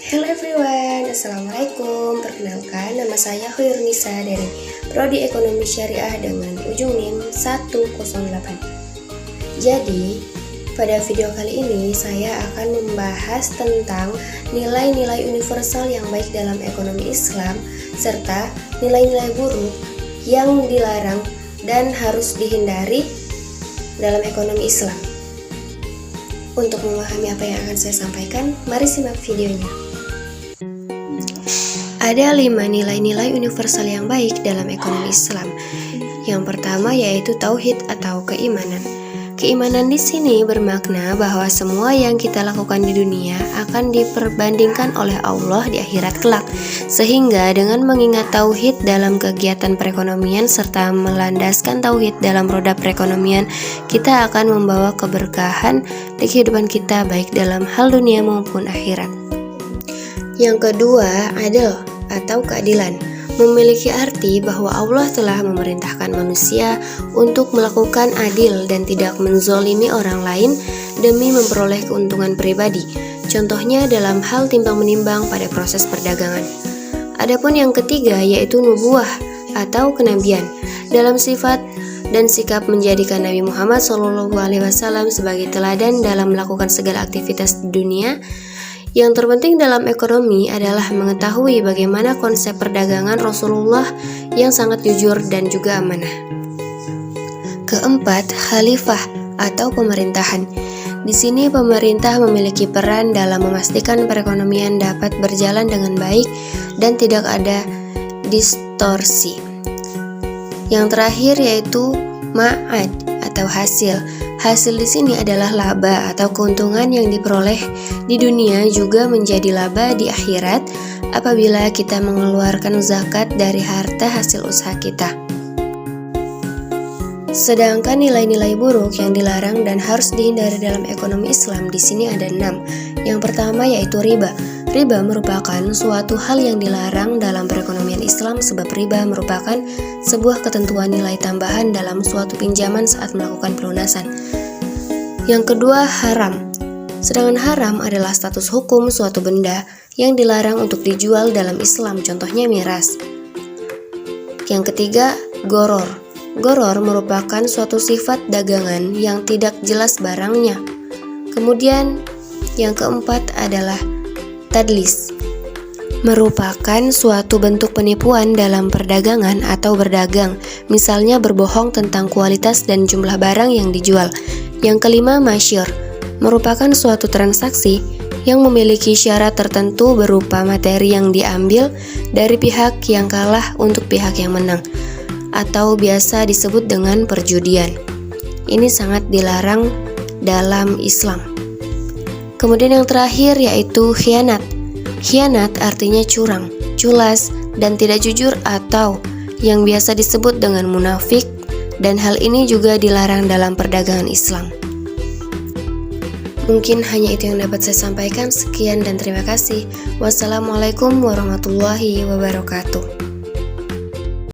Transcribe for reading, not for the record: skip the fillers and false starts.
Hello everyone, Assalamualaikum. Perkenalkan, nama saya Hoyrunisa dari Prodi Ekonomi Syariah dengan ujung NIM 108. Jadi, pada video kali ini saya akan membahas tentang nilai-nilai universal yang baik dalam ekonomi Islam serta nilai-nilai buruk yang dilarang dan harus dihindari dalam ekonomi Islam. Untuk memahami apa yang akan saya sampaikan, mari simak videonya. Ada 5 nilai-nilai universal yang baik dalam ekonomi Islam. Yang pertama yaitu tauhid atau keimanan. Keimanan di sini bermakna bahwa semua yang kita lakukan di dunia akan diperbandingkan oleh Allah di akhirat kelak. Sehingga dengan mengingat tauhid dalam kegiatan perekonomian serta melandaskan tauhid dalam roda perekonomian, kita akan membawa keberkahan di kehidupan kita baik dalam hal dunia maupun akhirat. Yang kedua, adil atau keadilan, memiliki arti bahwa Allah telah memerintahkan manusia untuk melakukan adil dan tidak menzolimi orang lain demi memperoleh keuntungan pribadi. Contohnya dalam hal timbang menimbang pada proses perdagangan. Adapun yang ketiga yaitu nubuwah atau kenabian, dalam sifat dan sikap menjadikan Nabi Muhammad SAW sebagai teladan dalam melakukan segala aktivitas di dunia. Yang terpenting dalam ekonomi adalah mengetahui bagaimana konsep perdagangan Rasulullah yang sangat jujur dan juga amanah. Keempat, khalifah atau pemerintahan. Di sini pemerintah memiliki peran dalam memastikan perekonomian dapat berjalan dengan baik dan tidak ada distorsi. Yang terakhir yaitu ma'ad atau hasil. Hasil di sini adalah laba atau keuntungan yang diperoleh di dunia juga menjadi laba di akhirat apabila kita mengeluarkan zakat dari harta hasil usaha kita. Sedangkan nilai-nilai buruk yang dilarang dan harus dihindari dalam ekonomi Islam di sini ada 6. Yang pertama yaitu riba. Riba merupakan suatu hal yang dilarang dalam perekonomian Islam sebab riba merupakan sebuah ketentuan nilai tambahan dalam suatu pinjaman saat melakukan pelunasan. Yang kedua, haram. Sedangkan haram adalah status hukum suatu benda yang dilarang untuk dijual dalam Islam, contohnya miras. Yang ketiga, goror. Goror merupakan suatu sifat dagangan yang tidak jelas barangnya. Kemudian, yang keempat adalah tadlis, merupakan suatu bentuk penipuan dalam perdagangan atau berdagang, misalnya berbohong tentang kualitas dan jumlah barang yang dijual. Yang kelima, masyur, merupakan suatu transaksi yang memiliki syarat tertentu berupa materi yang diambil dari pihak yang kalah untuk pihak yang menang, atau biasa disebut dengan perjudian. Ini sangat dilarang dalam Islam. Kemudian yang terakhir yaitu khianat. Khianat artinya curang, culas, dan tidak jujur atau yang biasa disebut dengan munafik, dan hal ini juga dilarang dalam perdagangan Islam. Mungkin hanya itu yang dapat saya sampaikan. Sekian dan terima kasih. Wassalamualaikum warahmatullahi wabarakatuh.